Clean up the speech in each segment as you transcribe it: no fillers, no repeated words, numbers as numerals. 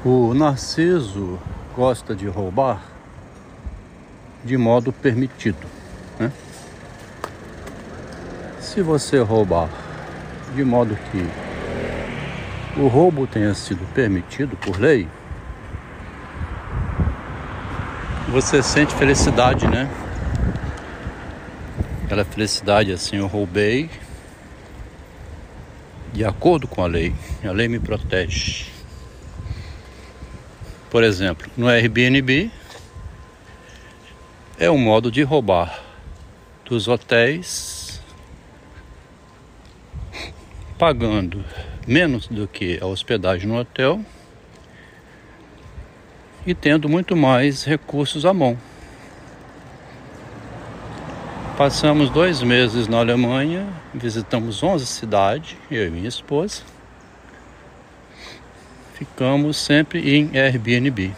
O Narciso gosta de roubar de modo permitido, né? Se você roubar de modo que o roubo tenha sido permitido por lei, você sente felicidade, né? Aquela felicidade assim, eu roubei de acordo com a lei me protege. Por exemplo, no Airbnb é um modo de roubar dos hotéis, pagando menos do que a hospedagem no hotel e tendo muito mais recursos à mão. Passamos 2 meses na Alemanha, visitamos 11 cidades, eu e minha esposa. Ficamos sempre em Airbnb.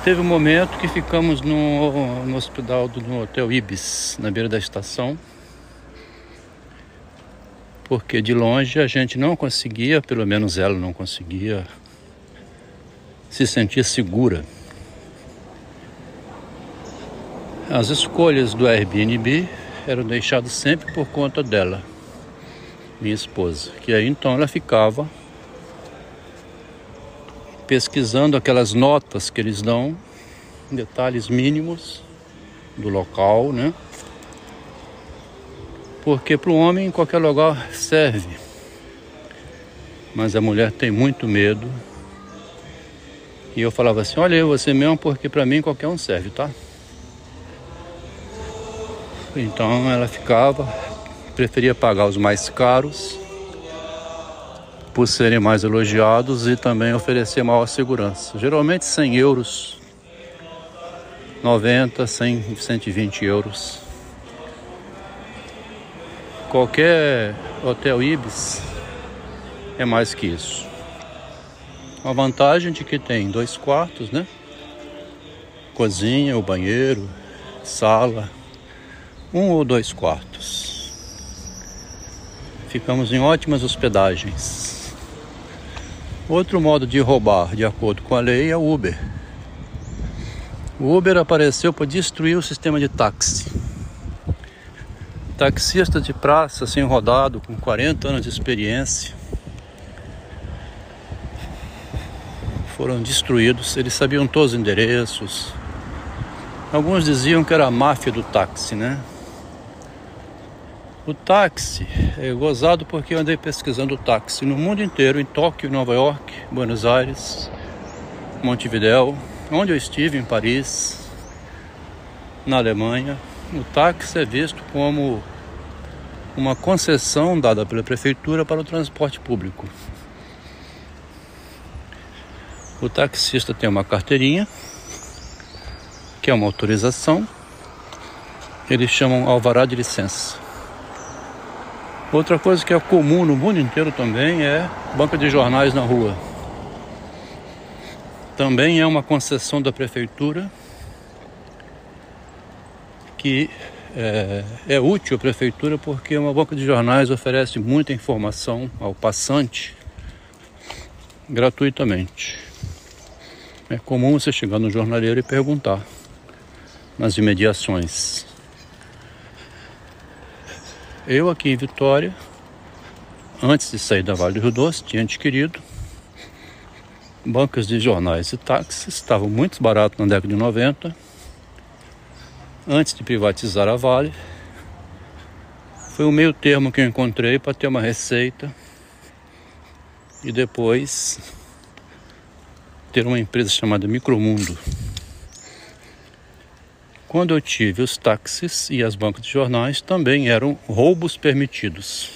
Teve um momento que ficamos no hospital no Hotel Ibis, na beira da estação, porque de longe a gente não conseguia, pelo menos ela não conseguia, se sentir segura. As escolhas do Airbnb eram deixadas sempre por conta dela, minha esposa, que aí então ela ficava pesquisando aquelas notas que eles dão, detalhes mínimos do local, né? Porque para o homem qualquer lugar serve, mas a mulher tem muito medo. E eu falava assim, olha, você mesmo, porque para mim qualquer um serve, tá? Então ela preferia pagar os mais caros, por serem mais elogiados e também oferecer maior segurança. Geralmente 100 euros, 90, 100, 120 euros. Qualquer hotel Ibis é mais que isso. A vantagem de que tem 2 quartos, né? Cozinha, o banheiro, sala, 1 ou 2 quartos. Ficamos em ótimas hospedagens. Outro modo de roubar, de acordo com a lei, é o Uber. O Uber apareceu para destruir o sistema de táxi. Taxista de praça, assim, rodado, com 40 anos de experiência, foram destruídos. Eles sabiam todos os endereços. Alguns diziam que era a máfia do táxi, né? O táxi é gozado porque eu andei pesquisando o táxi no mundo inteiro, em Tóquio, Nova York, Buenos Aires, Montevidéu, onde eu estive, em Paris, na Alemanha. O táxi é visto como uma concessão dada pela prefeitura para o transporte público. O taxista tem uma carteirinha, que é uma autorização, eles chamam alvará de licença. Outra coisa que é comum no mundo inteiro também é banca de jornais na rua. Também é uma concessão da prefeitura que é útil à prefeitura porque uma banca de jornais oferece muita informação ao passante gratuitamente. É comum você chegar no jornaleiro e perguntar nas imediações. Eu aqui em Vitória, antes de sair da Vale do Rio Doce, tinha adquirido bancas de jornais e táxis, estavam muito baratos na década de 90, antes de privatizar a Vale. Foi o meio termo que eu encontrei para ter uma receita e depois ter uma empresa chamada Micromundo. Quando eu tive os táxis e as bancas de jornais, também eram roubos permitidos.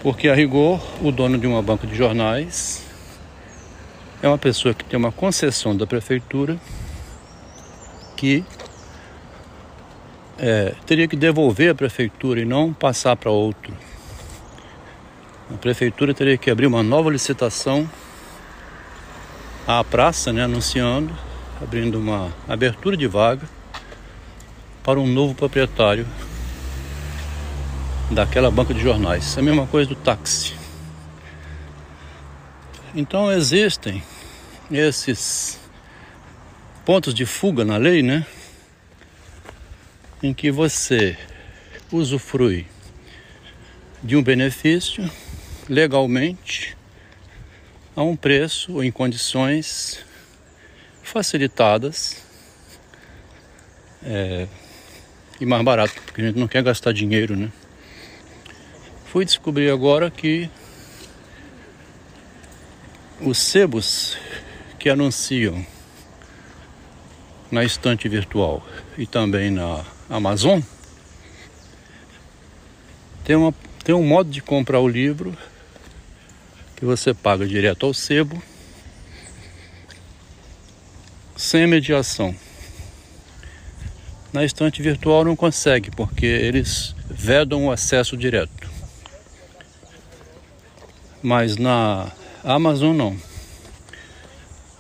Porque, a rigor, o dono de uma banca de jornais é uma pessoa que tem uma concessão da prefeitura que teria que devolver à prefeitura e não passar para outro. A prefeitura teria que abrir uma nova licitação à praça, né, anunciando, abrindo uma abertura de vaga para um novo proprietário daquela banca de jornais. É a mesma coisa do táxi. Então existem esses pontos de fuga na lei, né? Em que você usufrui de um benefício legalmente a um preço ou em condições facilitadas e mais barato, porque a gente não quer gastar dinheiro, né? Fui descobrir agora que os sebos que anunciam na estante virtual e também na Amazon tem um modo de comprar o livro que você paga direto ao sebo, sem mediação. Na estante virtual não consegue, porque eles vedam o acesso direto. Mas na Amazon não.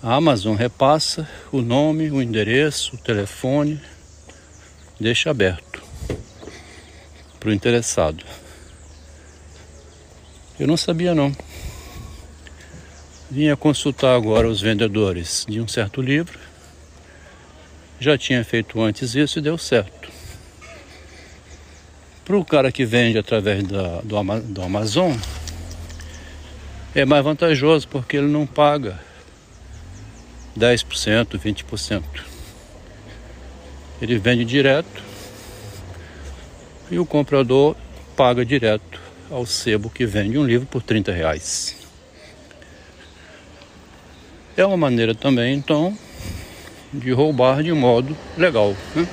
A Amazon repassa o nome, o endereço, o telefone, deixa aberto para o interessado. Eu não sabia não. Vinha consultar agora os vendedores de um certo livro. Já tinha feito antes isso e deu certo. Para o cara que vende através do Amazon, é mais vantajoso porque ele não paga 10%, 20%. Ele vende direto e o comprador paga direto ao sebo que vende um livro por R$30. É uma maneira também, então, de roubar de modo legal, né?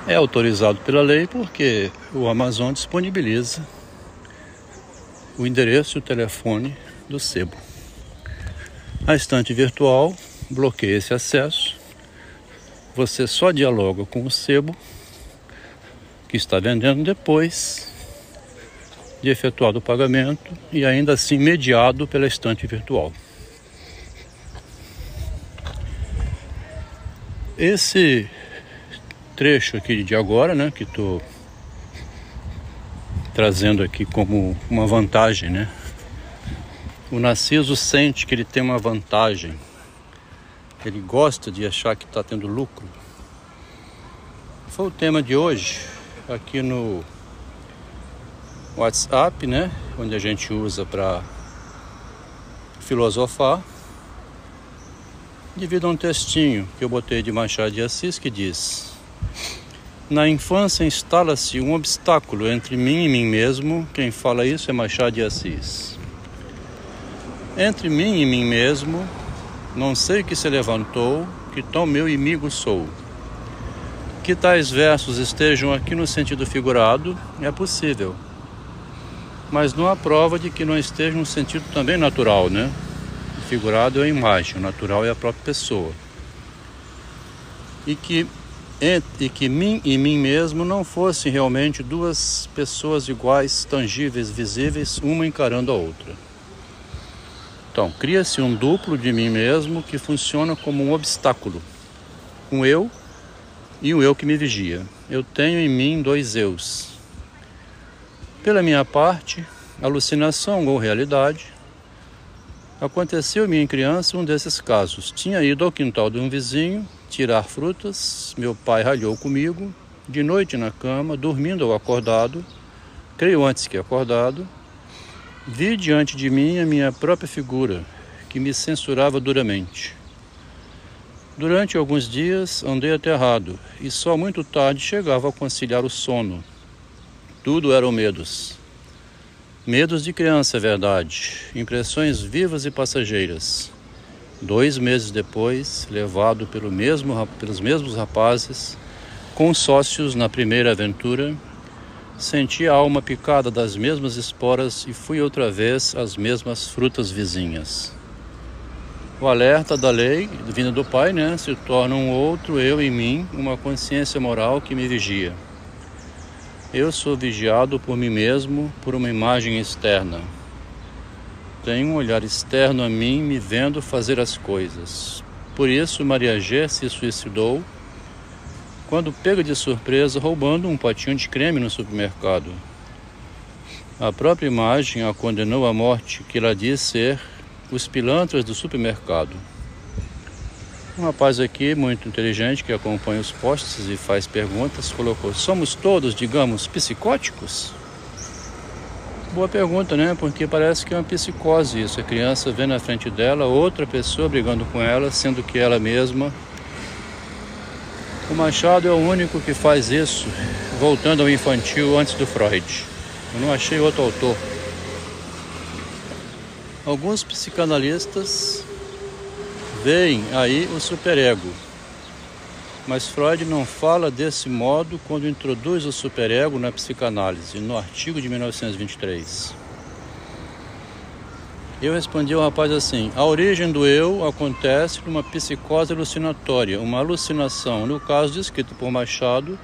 É autorizado pela lei porque o Amazon disponibiliza o endereço e o telefone do sebo. A estante virtual bloqueia esse acesso. Você só dialoga com o sebo que está vendendo depois de efetuado o pagamento e ainda assim mediado pela estante virtual. Esse trecho aqui de agora, né, que estou trazendo aqui como uma vantagem, né? O Narciso sente que ele tem uma vantagem. Ele gosta de achar que está tendo lucro. Foi o tema de hoje aqui no WhatsApp, né? Onde a gente usa para filosofar. Devido a um textinho que eu botei de Machado de Assis que diz: na infância instala-se um obstáculo entre mim e mim mesmo. Quem fala isso é Machado de Assis. Entre mim e mim mesmo, não sei que se levantou, que tão meu inimigo sou. Que tais versos estejam aqui no sentido figurado é possível, mas não há prova de que não esteja no sentido também natural, né? O figurado é a imagem, o natural é a própria pessoa. E que mim e mim mesmo não fossem realmente duas pessoas iguais, tangíveis, visíveis, uma encarando a outra. Então, cria-se um duplo de mim mesmo que funciona como um obstáculo. Um eu e um eu que me vigia. Eu tenho em mim dois eus. Pela minha parte, alucinação ou realidade, aconteceu-me em criança um desses casos. Tinha ido ao quintal de um vizinho tirar frutas, meu pai ralhou comigo, de noite na cama, dormindo ou acordado, creio antes que acordado, vi diante de mim a minha própria figura, que me censurava duramente. Durante alguns dias andei aterrado, e só muito tarde chegava a conciliar o sono. Tudo eram medos. Medos de criança, é verdade, impressões vivas e passageiras. 2 meses depois, levado pelos mesmos rapazes, consócios na primeira aventura, senti a alma picada das mesmas esporas e fui outra vez às mesmas frutas vizinhas. O alerta da lei, vinda do Pai, né, se torna um outro eu em mim, uma consciência moral que me vigia. Eu sou vigiado por mim mesmo, por uma imagem externa. Tenho um olhar externo a mim, me vendo fazer as coisas. Por isso, Maria G se suicidou quando pega de surpresa roubando um potinho de creme no supermercado. A própria imagem a condenou à morte, que ela diz ser os pilantras do supermercado. Um rapaz aqui, muito inteligente, que acompanha os posts e faz perguntas, colocou: somos todos, digamos, psicóticos? Boa pergunta, né? Porque parece que é uma psicose isso. A criança vê na frente dela outra pessoa brigando com ela, sendo que ela mesma. O Machado é o único que faz isso, voltando ao infantil antes do Freud. Eu não achei outro autor. Alguns psicanalistas veem aí o superego, mas Freud não fala desse modo quando introduz o superego na psicanálise, no artigo de 1923. Eu respondi ao rapaz assim: a origem do eu acontece numa psicose alucinatória, uma alucinação, no caso descrito por Machado,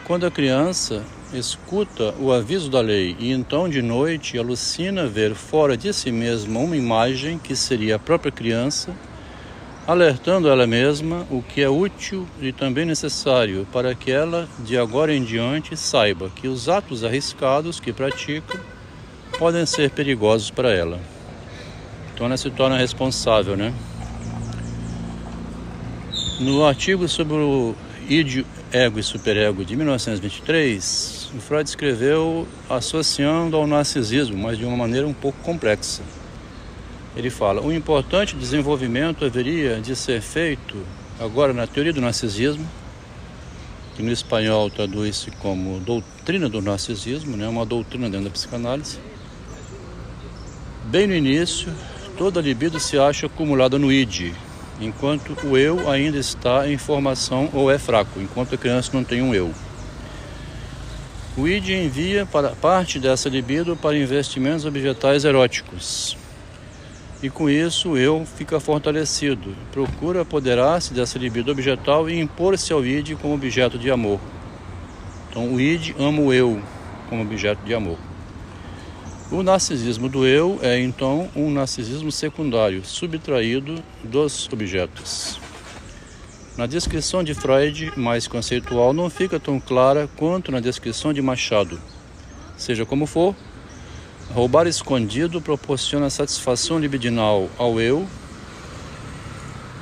quando a criança escuta o aviso da lei e então de noite alucina ver fora de si mesma uma imagem que seria a própria criança, alertando ela mesma o que é útil e também necessário para que ela, de agora em diante, saiba que os atos arriscados que pratica podem ser perigosos para ela. Então ela se torna responsável, né? No artigo sobre o id, ego e superego de 1923, o Freud escreveu associando ao narcisismo, mas de uma maneira um pouco complexa. Ele fala: o importante desenvolvimento haveria de ser feito, agora na teoria do narcisismo, que no espanhol traduz-se como doutrina do narcisismo, né? Uma doutrina dentro da psicanálise. Bem no início, toda a libido se acha acumulada no id, enquanto o eu ainda está em formação ou é fraco, enquanto a criança não tem um eu. O id envia para parte dessa libido para investimentos objetais eróticos. E com isso o eu fica fortalecido, procura apoderar-se dessa libido objetal e impor-se ao id como objeto de amor. Então o id ama o eu como objeto de amor. O narcisismo do eu é então um narcisismo secundário, subtraído dos objetos. Na descrição de Freud, mais conceitual, não fica tão clara quanto na descrição de Machado. Seja como for, roubar escondido proporciona satisfação libidinal ao eu,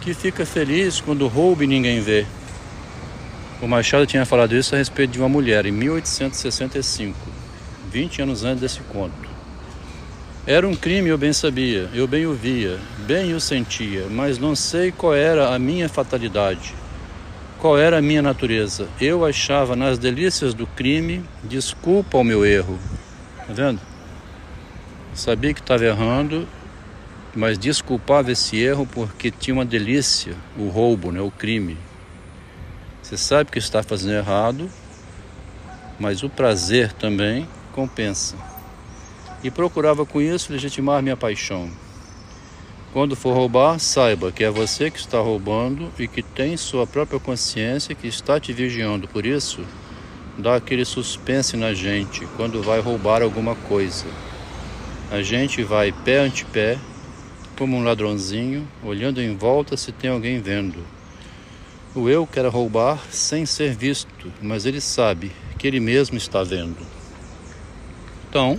que fica feliz quando rouba e ninguém vê. O Machado tinha falado isso a respeito de uma mulher em 1865, 20 anos antes desse conto. Era um crime, eu bem sabia, eu bem o via, bem o sentia, mas não sei qual era a minha fatalidade, qual era a minha natureza. Eu achava nas delícias do crime desculpa ao meu erro. Tá vendo? Sabia que estava errando, mas desculpava esse erro porque tinha uma delícia, o roubo, né, o crime. Você sabe que está fazendo errado, mas o prazer também compensa. E procurava com isso legitimar minha paixão. Quando for roubar, saiba que é você que está roubando e que tem sua própria consciência que está te vigiando. Por isso, dá aquele suspense na gente quando vai roubar alguma coisa. A gente vai pé ante pé, como um ladrãozinho, olhando em volta se tem alguém vendo. O eu quer roubar sem ser visto, mas ele sabe que ele mesmo está vendo. Então,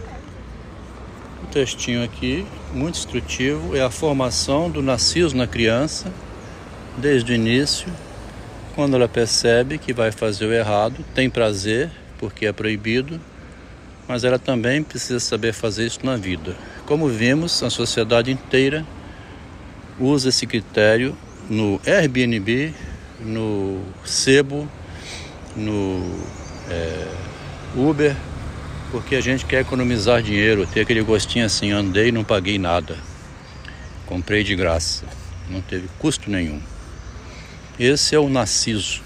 o textinho aqui, muito instrutivo, é a formação do narciso na criança, desde o início, quando ela percebe que vai fazer o errado, tem prazer, porque é proibido, mas ela também precisa saber fazer isso na vida. Como vimos, a sociedade inteira usa esse critério no Airbnb, no Sebo, no Uber, porque a gente quer economizar dinheiro, ter aquele gostinho assim: andei e não paguei nada, comprei de graça, não teve custo nenhum. Esse é o narciso.